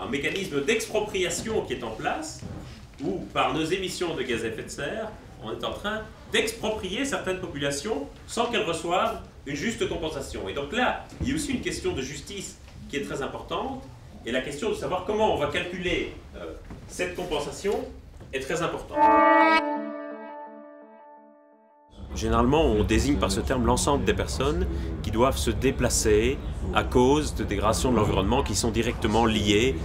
mécanisme d'expropriation qui est en place, où par nos émissions de gaz à effet de serre, on est en train d'exproprier certaines populations sans qu'elles reçoivent une juste compensation. Et donc là, il y a aussi une question de justice qui est très importante, et la question de savoir comment on va calculer cette compensation est très importante. Généralement, on désigne par ce terme l'ensemble des personnes qui doivent se déplacer à cause de dégradations de l'environnement qui sont directement liées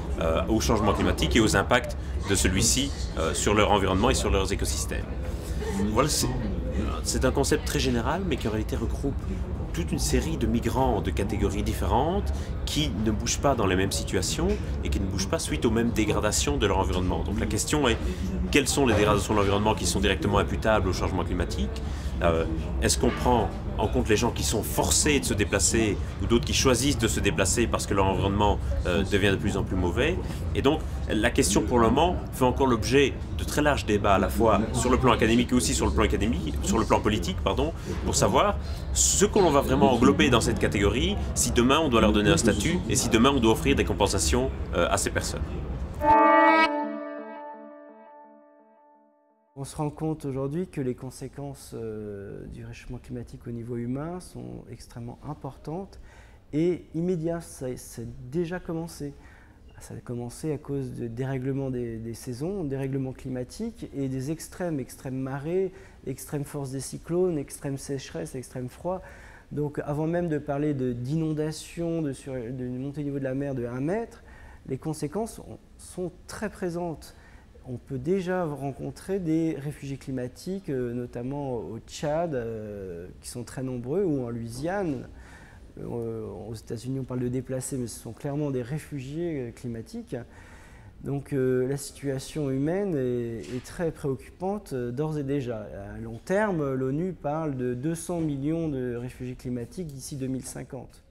au changement climatique et aux impacts de celui-ci sur leur environnement et sur leurs écosystèmes. Voilà, c'est un concept très général, mais qui en réalité regroupe toute une série de migrants de catégories différentes qui ne bougent pas dans les mêmes situations et qui ne bougent pas suite aux mêmes dégradations de leur environnement. Donc la question est, quelles sont les dégradations de l'environnement qui sont directement imputables au changement climatique? Est-ce qu'on prend en compte les gens qui sont forcés de se déplacer ou d'autres qui choisissent de se déplacer parce que leur environnement devient de plus en plus mauvais? Et donc la question pour le moment fait encore l'objet de très larges débats à la fois sur le plan académique et aussi sur le plan politique, pour savoir ce qu'on va vraiment englober dans cette catégorie, si demain on doit leur donner un statut et si demain on doit offrir des compensations à ces personnes. On se rend compte aujourd'hui que les conséquences du réchauffement climatique au niveau humain sont extrêmement importantes et immédiates. Ça a déjà commencé. Ça a commencé à cause du dérèglement des saisons, dérèglement climatique et des extrêmes marées, extrêmes forces des cyclones, extrême sécheresse, extrême froid. Donc avant même de parler d'inondations, de montée du niveau de la mer de 1 mètre, les conséquences sont très présentes. On peut déjà rencontrer des réfugiés climatiques, notamment au Tchad, qui sont très nombreux, ou en Louisiane. Aux États-Unis, on parle de déplacés, mais ce sont clairement des réfugiés climatiques. Donc la situation humaine est très préoccupante d'ores et déjà. À long terme, l'ONU parle de 200 millions de réfugiés climatiques d'ici 2050.